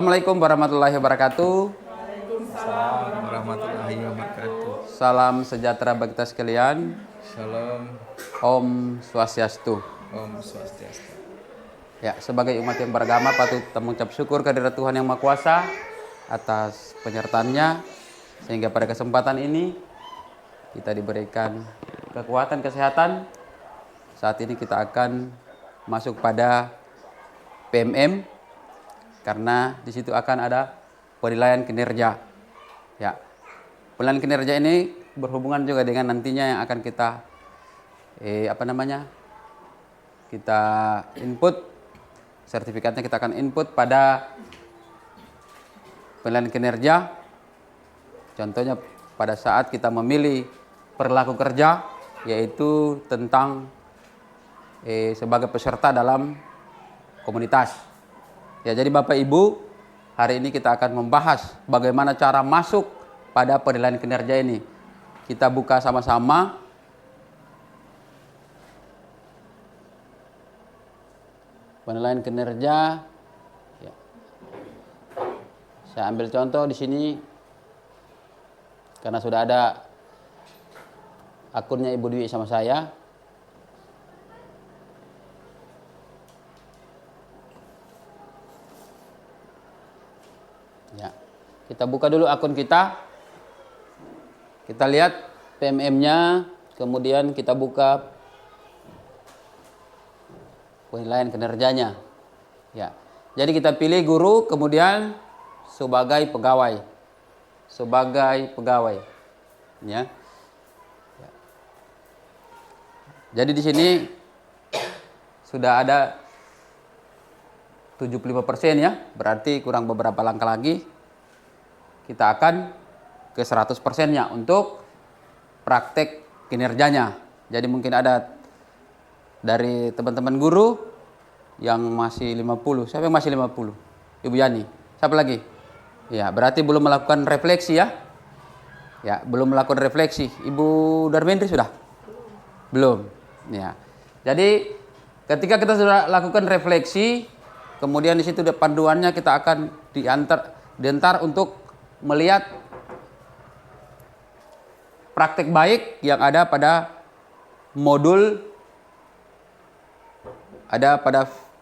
Assalamualaikum warahmatullahi wabarakatuh. Waalaikumsalam warahmatullahi wabarakatuh. Salam sejahtera bagi kita sekalian. Shalom. Om Swastiastu. Om Swastiastu. Ya, sebagai umat yang beragama patut kita mengucap syukur kehadirat Tuhan Yang Maha Kuasa atas penyertaannya sehingga pada kesempatan ini kita diberikan kekuatan kesehatan. Saat ini kita akan masuk pada PMM karena di situ akan ada penilaian kinerja. Ya, penilaian kinerja ini berhubungan juga dengan nantinya yang akan kita kita input sertifikatnya, kita akan input pada penilaian kinerja. Contohnya pada saat kita memilih perilaku kerja, yaitu tentang sebagai peserta dalam komunitas. Ya, jadi Bapak Ibu, hari ini kita akan membahas bagaimana cara masuk pada penilaian kinerja ini. Kita buka sama-sama. Penilaian kinerja. Ya. Saya ambil contoh di sini karena sudah ada akunnya Ibu Dwi sama saya. Ya, kita buka dulu akun kita. Kita lihat PMM-nya, kemudian kita buka penilaian kinerjanya. Ya, jadi kita pilih guru, kemudian sebagai pegawai, Ya. Ya. Jadi di sini sudah ada 75% ya, berarti kurang beberapa langkah lagi kita akan ke 100%-nya untuk praktek kinerjanya. Jadi mungkin ada dari teman-teman guru yang masih 50. Siapa yang masih 50? Ibu Yani. Siapa lagi? Ya, berarti belum melakukan refleksi ya. Ya, belum melakukan refleksi. Ibu Darmendri sudah? Belum. Ya. Jadi ketika kita sudah lakukan refleksi, kemudian di situ panduannya kita akan diantar untuk melihat praktek baik yang ada pada modul,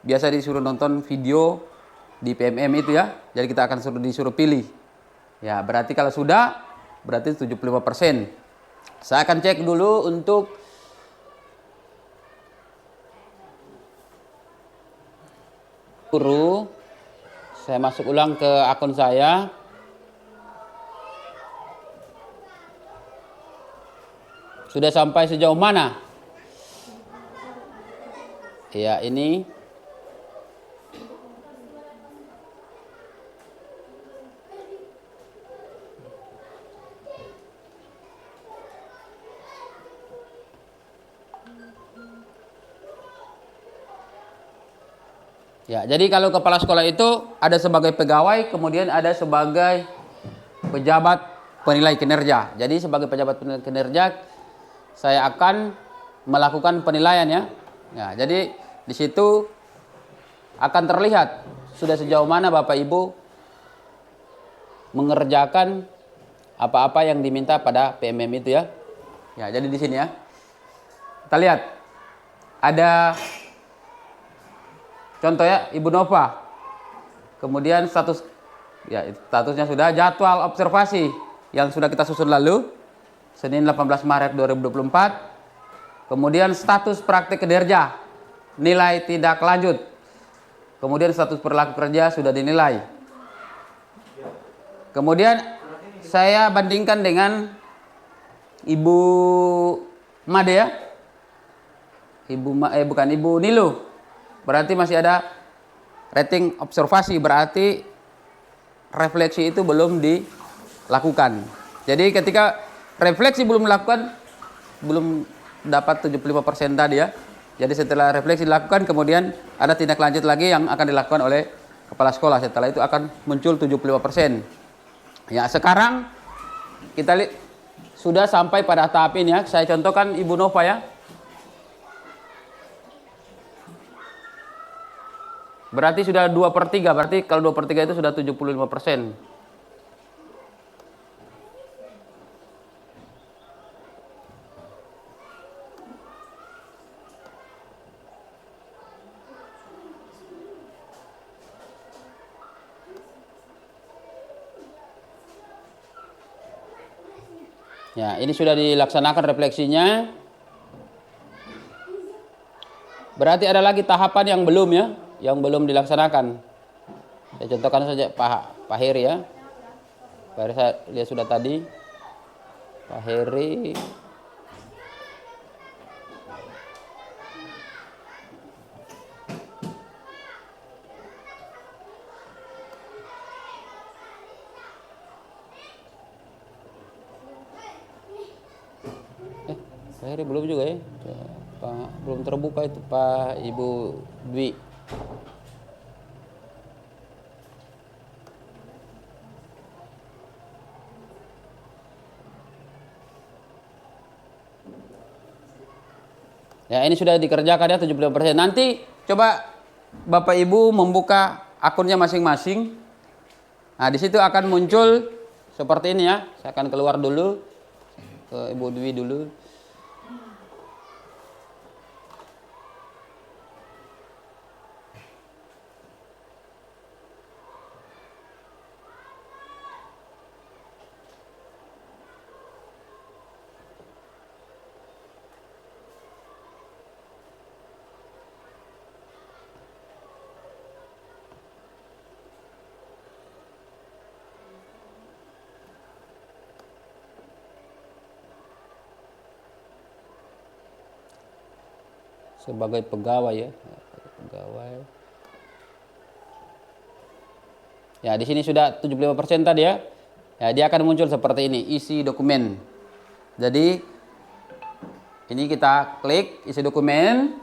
biasa disuruh nonton video di PMM itu ya. Jadi kita akan disuruh pilih. Ya, berarti kalau sudah, berarti 75%. Saya akan cek dulu untuk guru. Saya masuk ulang ke akun saya. Sudah sampai sejauh mana? Ya, ini. Ya, jadi kalau kepala sekolah itu ada sebagai pegawai, kemudian ada sebagai pejabat penilai kinerja. Jadi sebagai pejabat penilai kinerja, saya akan melakukan penilaian ya. Ya, jadi di situ akan terlihat sudah sejauh mana Bapak Ibu mengerjakan apa-apa yang diminta pada PMM itu ya. Ya, jadi di sini ya. Kita lihat ada contoh ya, Ibu Nova. Kemudian statusnya sudah jadwal observasi yang sudah kita susun lalu Senin 18 Maret 2024. Kemudian status praktik kinerja, nilai tidak lanjut. Kemudian status perilaku kerja sudah dinilai. Kemudian saya bandingkan dengan Ibu Made ya. Ibu Nilu. Berarti masih ada rating observasi, berarti refleksi itu belum dilakukan. Jadi ketika refleksi belum dilakukan, belum dapat 75% tadi ya. Jadi setelah refleksi dilakukan, kemudian ada tindak lanjut lagi yang akan dilakukan oleh kepala sekolah. Setelah itu akan muncul 75%. Ya, sekarang kita sudah sampai pada tahap ini ya. Saya contohkan Ibu Nova ya. Berarti sudah 2/3. Berarti kalau 2/3 itu sudah 75%. Ya, ini sudah dilaksanakan refleksinya. Berarti ada lagi tahapan yang belum ya, yang belum dilaksanakan. Saya contohkan saja Pak Heri ya. Pak Heri saya lihat sudah tadi. Pak Heri. Pak Heri belum juga ya. Belum terbuka itu Pak Ibu Dwi. Ya, ini sudah dikerjakan ya 75%. Nanti coba Bapak Ibu membuka akunnya masing-masing. Nah, di situ akan muncul seperti ini ya. Saya akan keluar dulu ke Ibu Dwi dulu. Sebagai pegawai ya, pegawai. Ya, di sini sudah 75% tadi ya. Ya, dia akan muncul seperti ini, isi dokumen. Jadi ini kita klik isi dokumen,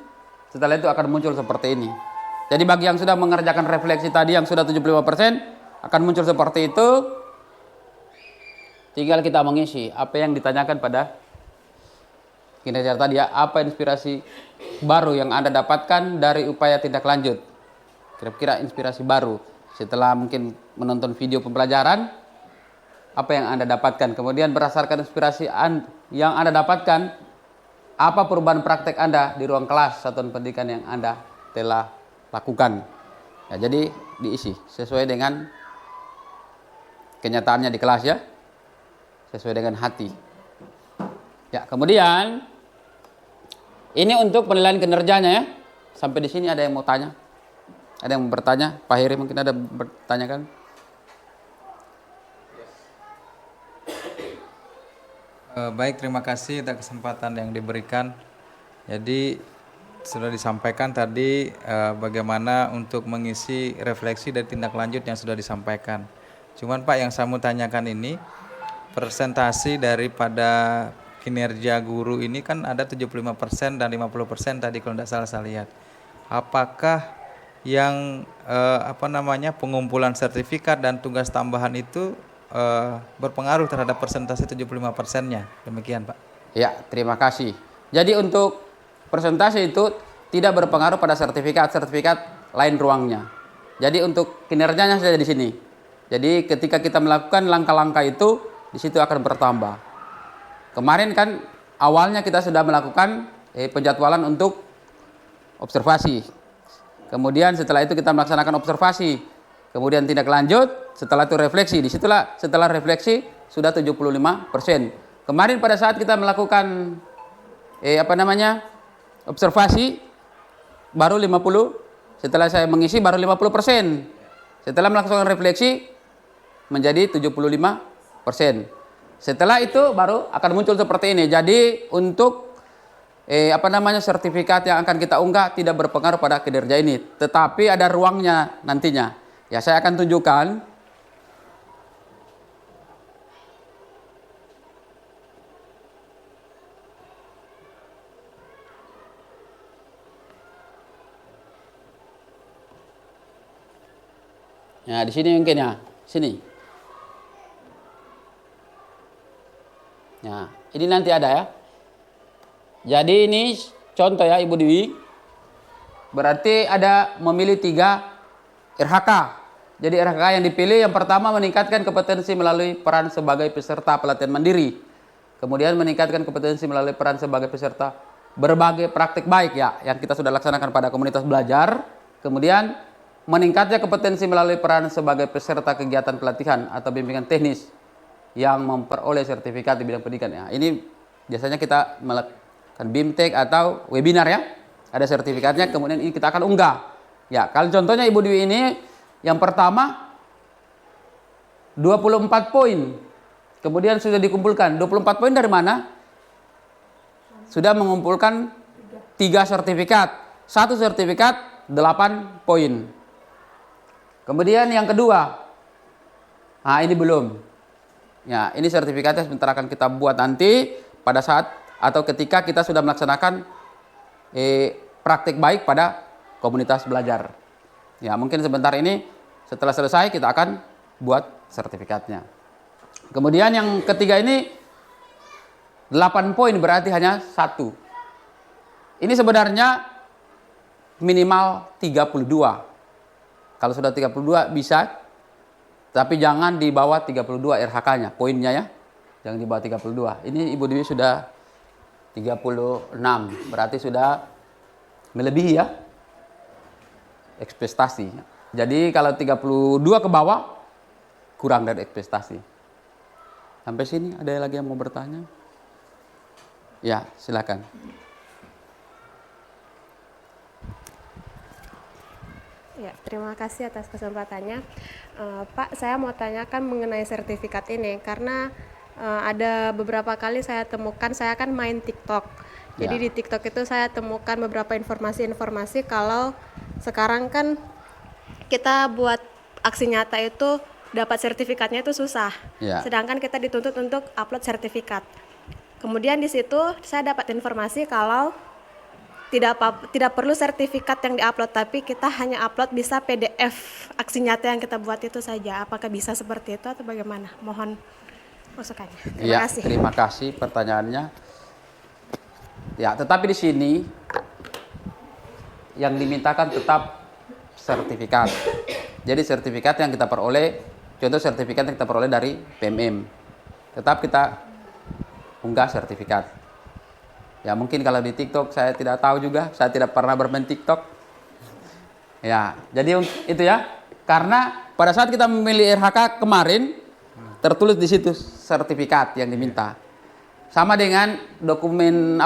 setelah itu akan muncul seperti ini. Jadi bagi yang sudah mengerjakan refleksi tadi yang sudah 75% akan muncul seperti itu. Tinggal kita mengisi apa yang ditanyakan pada kinerja tadi ya, apa inspirasi baru yang Anda dapatkan dari upaya tindak lanjut. Kira-kira inspirasi baru setelah mungkin menonton video pembelajaran, apa yang Anda dapatkan. Kemudian berdasarkan inspirasi yang Anda dapatkan, apa perubahan praktek Anda di ruang kelas satuan pendidikan yang Anda telah lakukan. Ya, jadi diisi sesuai dengan kenyataannya di kelas ya, sesuai dengan hati. Ya, kemudian ini untuk penilaian kinerjanya ya. Sampai di sini ada yang mau tanya? Ada yang mau bertanya? Pak Heri mungkin ada bertanya kan? Baik, terima kasih atas kesempatan yang diberikan. Jadi sudah disampaikan tadi bagaimana untuk mengisi refleksi dan tindak lanjut yang sudah disampaikan. Cuman Pak, yang saya mau tanyakan ini, presentasi daripada kinerja guru ini kan ada 75% dan 50% tadi kalau tidak salah saya lihat. Apakah yang pengumpulan sertifikat dan tugas tambahan itu berpengaruh terhadap persentase 75%-nya? Demikian Pak. Ya, terima kasih. Jadi untuk persentase itu tidak berpengaruh pada sertifikat lain ruangnya. Jadi untuk kinerjanya saja di sini. Jadi ketika kita melakukan langkah-langkah itu, di situ akan bertambah. Kemarin kan awalnya kita sudah melakukan penjadwalan untuk observasi. Kemudian setelah itu kita melaksanakan observasi. Kemudian tindak lanjut, setelah itu refleksi. Disitulah setelah refleksi sudah 75%. Kemarin pada saat kita melakukan observasi baru 50. Setelah saya mengisi baru 50%. Setelah melakukan refleksi menjadi 75%. Setelah itu baru akan muncul seperti ini. Jadi untuk sertifikat yang akan kita unggah tidak berpengaruh pada kinerja ini, tetapi ada ruangnya nantinya. Ya, saya akan tunjukkan. Nah, di sini mungkin ya, sini. Nah, ini nanti ada ya. Jadi ini contoh ya Ibu Dwi. Berarti ada memilih 3 RHK. Jadi RHK yang dipilih yang pertama meningkatkan kompetensi melalui peran sebagai peserta pelatihan mandiri. Kemudian meningkatkan kompetensi melalui peran sebagai peserta berbagai praktik baik ya yang kita sudah laksanakan pada komunitas belajar. Kemudian meningkatnya kompetensi melalui peran sebagai peserta kegiatan pelatihan atau bimbingan teknis yang memperoleh sertifikat di bidang pendidikan ya. Ini biasanya kita melakukan BIMTEK atau webinar ya. Ada sertifikatnya, kemudian ini kita akan unggah. Ya, kalau contohnya Ibu Dwi ini yang pertama 24 poin. Kemudian sudah dikumpulkan. 24 poin dari mana? Sudah mengumpulkan 3 sertifikat. 1 sertifikat 8 poin. Kemudian yang kedua. Nah, ini belum. Ya, ini sertifikatnya sebentar akan kita buat nanti pada saat atau ketika kita sudah melaksanakan praktik baik pada komunitas belajar. Ya, mungkin sebentar ini setelah selesai kita akan buat sertifikatnya. Kemudian yang ketiga ini 8 poin berarti hanya 1. Ini sebenarnya minimal 32. Kalau sudah 32 bisa, tapi jangan di bawah 32 RHK-nya, poinnya ya. Jangan di bawah 32. Ini Ibu Dewi sudah 36, berarti sudah melebihi ya ekspektasi. Jadi kalau 32 ke bawah kurang dari ekspektasi. Sampai sini ada lagi yang mau bertanya? Ya, silakan. Ya, terima kasih atas kesempatannya. Pak, saya mau tanyakan mengenai sertifikat ini karena ada beberapa kali saya temukan, saya kan main TikTok. Jadi di TikTok itu saya temukan beberapa informasi-informasi kalau sekarang kan kita buat aksi nyata itu dapat sertifikatnya itu susah. Sedangkan kita dituntut untuk upload sertifikat. Kemudian di situ saya dapat informasi kalau tidak perlu sertifikat yang diupload, tapi kita hanya upload bisa PDF aksi nyata yang kita buat itu saja. Apakah bisa seperti itu atau bagaimana? Mohon masukannya. Terima kasih. Terima kasih pertanyaannya. Ya, tetapi di sini yang dimintakan tetap sertifikat. Jadi sertifikat yang kita peroleh, contoh sertifikat yang kita peroleh dari PMM, tetap kita unggah sertifikat. Ya mungkin kalau di TikTok saya tidak tahu juga, saya tidak pernah bermain TikTok. Ya, jadi itu ya. Karena pada saat kita memilih RHK kemarin tertulis di situ sertifikat yang diminta. Sama dengan dokumen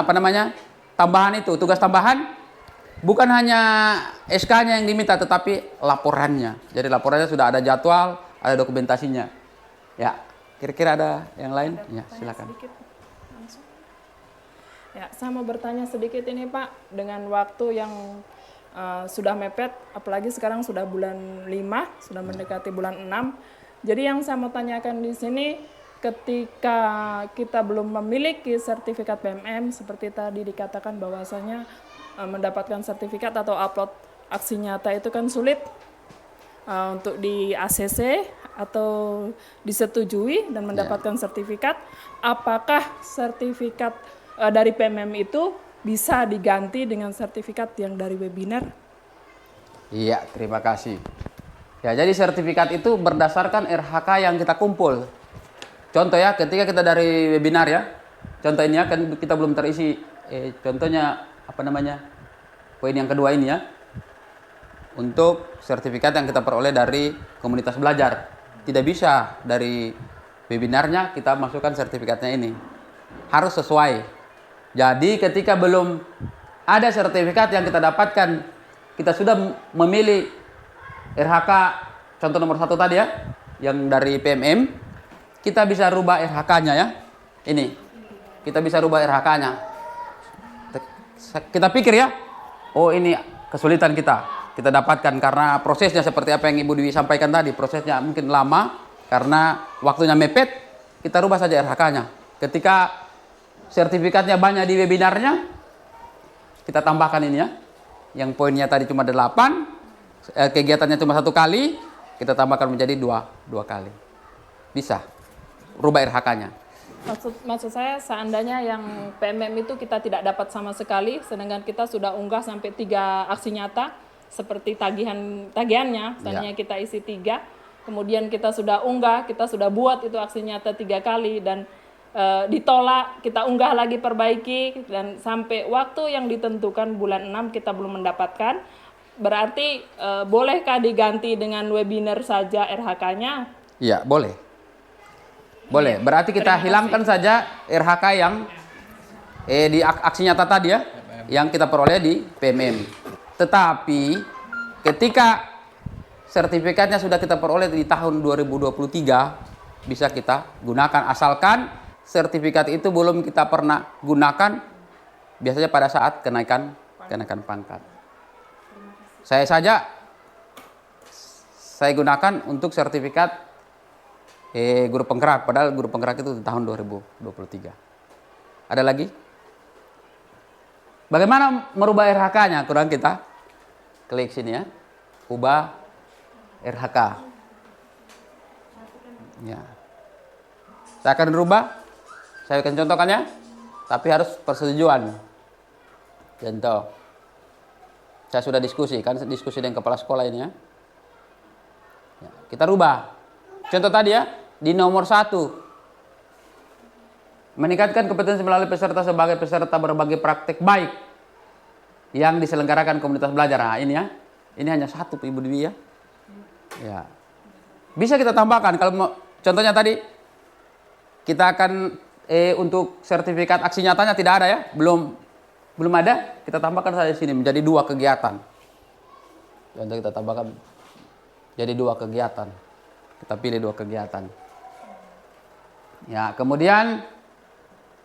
tambahan itu, tugas tambahan bukan hanya SK-nya yang diminta tetapi laporannya. Jadi laporannya sudah ada jadwal, ada dokumentasinya. Ya, kira-kira ada yang lain? Ya, silakan. Ya, saya mau bertanya sedikit ini Pak, dengan waktu yang sudah mepet, apalagi sekarang sudah bulan 5, sudah mendekati bulan 6. Jadi yang saya mau tanyakan di sini, ketika kita belum memiliki sertifikat PMM, seperti tadi dikatakan bahwasanya mendapatkan sertifikat atau upload aksi nyata itu kan sulit untuk di ACC atau disetujui dan mendapatkan sertifikat. Apakah sertifikat dari PMM itu bisa diganti dengan sertifikat yang dari webinar? Iya, terima kasih. Ya, jadi sertifikat itu berdasarkan RHK yang kita kumpul. Contoh ya, ketika kita dari webinar ya, contoh ini ya, kan kita belum terisi, contohnya poin yang kedua ini ya, untuk sertifikat yang kita peroleh dari komunitas belajar. Tidak bisa dari webinarnya kita masukkan sertifikatnya ini. Harus sesuai. Jadi ketika belum ada sertifikat yang kita dapatkan, kita sudah memilih RHK contoh nomor 1 tadi ya, yang dari PMM, kita bisa rubah RHK-nya ya. Ini, kita bisa rubah RHK-nya. Kita pikir ya, oh ini kesulitan kita dapatkan karena prosesnya seperti apa yang Ibu Dwi sampaikan tadi, prosesnya mungkin lama karena waktunya mepet, kita rubah saja RHK-nya. Ketika sertifikatnya banyak di webinarnya, kita tambahkan ini ya, yang poinnya tadi cuma 8, kegiatannya cuma 1 kali, kita tambahkan menjadi 2 kali. Bisa rubah RHK-nya. Maksud saya seandainya yang PMM itu kita tidak dapat sama sekali, sedangkan kita sudah unggah sampai 3 aksi nyata, seperti tagihannya, misalnya kita isi 3, kemudian kita sudah unggah, kita sudah buat itu aksi nyata 3 kali dan ditolak, kita unggah lagi perbaiki dan sampai waktu yang ditentukan bulan 6 kita belum mendapatkan, berarti bolehkah diganti dengan webinar saja RH-nya? Iya, boleh. Boleh. Berarti kita hilangkan saja RH yang di aksi nyata tadi ya, yang kita peroleh di PMM. Tetapi ketika sertifikatnya sudah kita peroleh di tahun 2023, bisa kita gunakan asalkan sertifikat itu belum kita pernah gunakan biasanya pada saat kenaikan pangkat. Saya gunakan untuk sertifikat guru penggerak, padahal guru penggerak itu di tahun 2023. Ada lagi? Bagaimana merubah RH-nya? Kurang kita klik sini ya. Ubah RHK. Ya. Saya akan rubah. Saya akan contohkannya. Tapi harus persetujuan. Contoh. Saya sudah diskusi dengan kepala sekolah ini ya. Ya, kita rubah. Contoh tadi ya, di nomor 1. Meningkatkan kompetensi melalui peserta sebagai peserta berbagai praktek baik yang diselenggarakan komunitas belajar. Nah, ini ya. Ini hanya 1 Ibu Dwi ya. Ya. Bisa kita tambahkan kalau mau, contohnya tadi kita akan untuk sertifikat aksi nyatanya tidak ada ya, belum ada, kita tambahkan saja sini menjadi 2 kegiatan. Contoh kita tambahkan jadi 2 kegiatan. Kita pilih 2 kegiatan. Ya, kemudian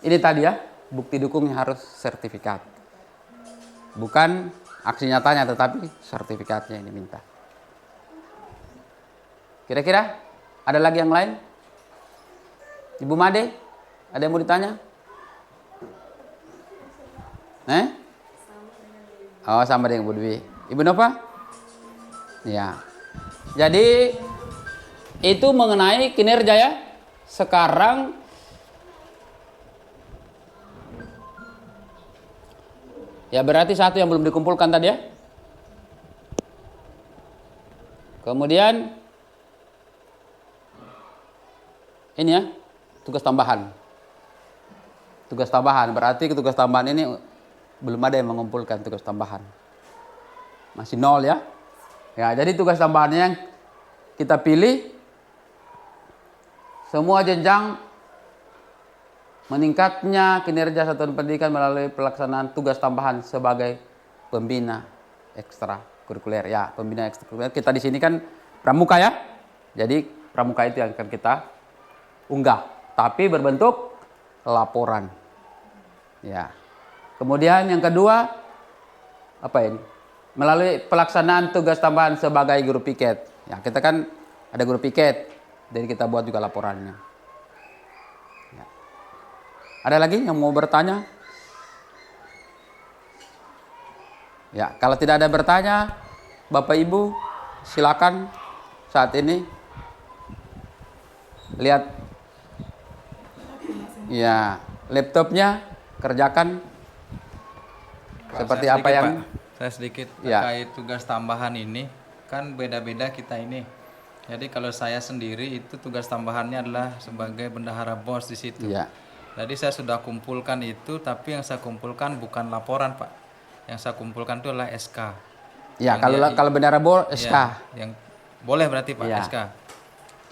ini tadi ya, bukti dukungnya harus sertifikat. Bukan aksi nyatanya tetapi sertifikatnya ini minta. Kira-kira ada lagi yang lain? Ibu Made, ada yang mau ditanya? Oh, sama dengan Ibu Dwi. Ibu Nova? Ya. Jadi itu mengenai kinerja ya. Sekarang ya berarti 1 yang belum dikumpulkan tadi ya. Kemudian ini ya, tugas tambahan. Tugas tambahan, berarti tugas tambahan ini belum ada yang mengumpulkan tugas tambahan. Masih 0 ya. Ya, jadi tugas tambahannya yang kita pilih semua jenjang meningkatnya kinerja satuan pendidikan melalui pelaksanaan tugas tambahan sebagai pembina ekstra kurikuler. Ya, pembina ekstra kurikuler. Kita di sini kan pramuka ya. Jadi pramuka itu yang akan kita unggah, tapi berbentuk laporan. Ya. Kemudian yang kedua apa ini? Melalui pelaksanaan tugas tambahan sebagai guru piket. Ya, kita kan ada guru piket, jadi kita buat juga laporannya. Ya. Ada lagi yang mau bertanya? Ya, kalau tidak ada bertanya, Bapak Ibu silakan saat ini lihat ya laptopnya, kerjakan seperti apa yang Pak. Saya sedikit ya. terkait tugas tambahan ini, kan beda-beda kita ini. Jadi kalau saya sendiri itu tugas tambahannya adalah sebagai bendahara BOS di situ. Ya. Jadi saya sudah kumpulkan itu, tapi yang saya kumpulkan bukan laporan, Pak. Yang saya kumpulkan itu adalah SK. Ya, kalau bendahara BOS SK. Ya, yang boleh berarti Pak Ya. SK.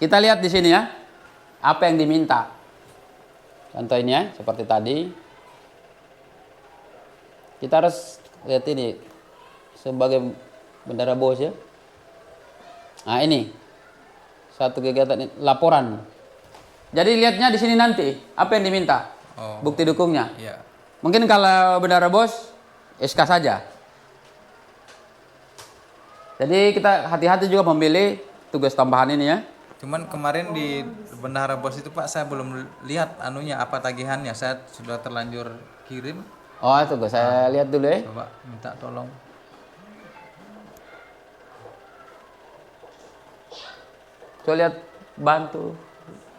Kita lihat di sini ya. Apa yang diminta? Contohnya seperti tadi. Kita harus lihat ini sebagai bendahara BOS ya. Nah, ini satu kegiatan ini, laporan. Jadi lihatnya di sini nanti apa yang diminta, bukti dukungnya. Ya. Mungkin kalau bendahara BOS SK saja. Jadi kita hati-hati juga memilih tugas tambahan ini ya. Cuman kemarin di bendahara BOS itu Pak, saya belum lihat anunya apa tagihannya. Saya sudah terlanjur kirim. Oh, itu saya lihat dulu ya. Coba minta tolong. Coba lihat, bantu.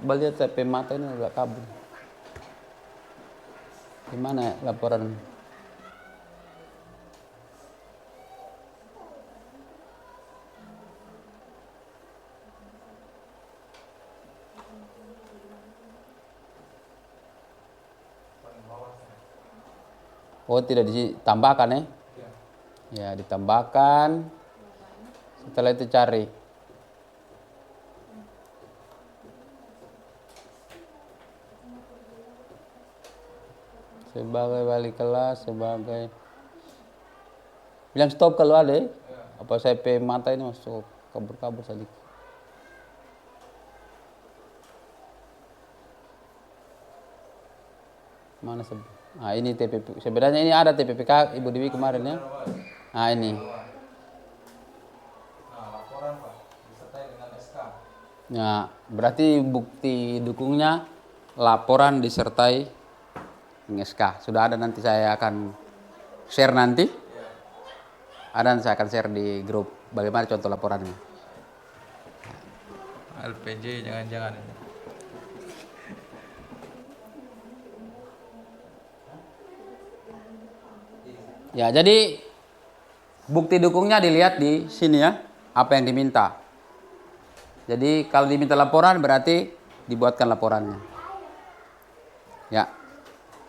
Lihat saya mata ini agak kabur. Gimana ya laporan? Oh, tidak ditambahkan ya? Ya, ditambahkan. Setelah itu cari. Sebagai wali kelas, sebagai... Bilang stop kalau ada ya? Apa saya pe mata ini masuk kabur-kabur sedikit. Mana nah ini TPP. Sebenarnya ini ada TPPK Ibu Dewi kemarin ya. Nah ini. Nah, laporan Pak disertai dengan SK. Nah, berarti bukti dukungnya laporan disertai dengan SK. Sudah ada, nanti saya akan share nanti. Ada, saya akan share di grup bagaimana contoh laporannya. LPJ jangan-jangan ini. Ya, jadi bukti dukungnya dilihat di sini ya, apa yang diminta. Jadi kalau diminta laporan berarti dibuatkan laporannya. Ya.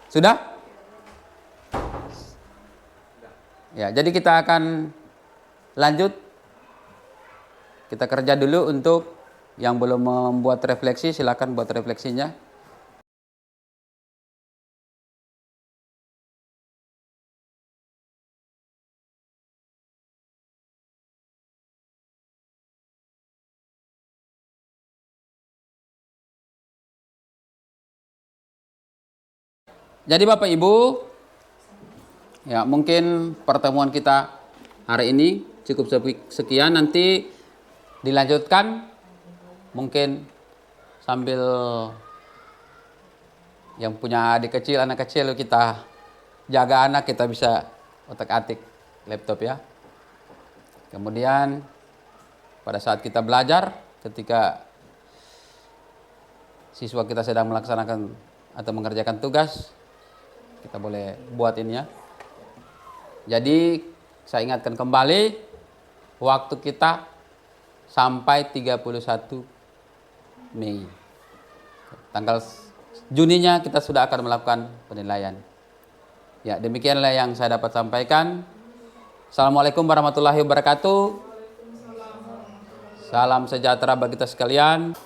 Sudah? Ya, jadi kita akan lanjut. Kita kerja dulu. Untuk yang belum membuat refleksi, silakan buat refleksinya. Jadi Bapak Ibu, ya mungkin pertemuan kita hari ini cukup sekian. Nanti dilanjutkan mungkin sambil yang punya adik kecil, anak kecil, kita jaga anak, kita bisa otak-atik laptop ya. Kemudian pada saat kita belajar, ketika siswa kita sedang melaksanakan atau mengerjakan tugas, kita boleh buat ini ya. Jadi saya ingatkan kembali, waktu kita sampai 31 Mei. Tanggal Juninya kita sudah akan melakukan penilaian. Ya, demikianlah yang saya dapat sampaikan. Assalamualaikum warahmatullahi wabarakatuh. Salam sejahtera bagi kita sekalian.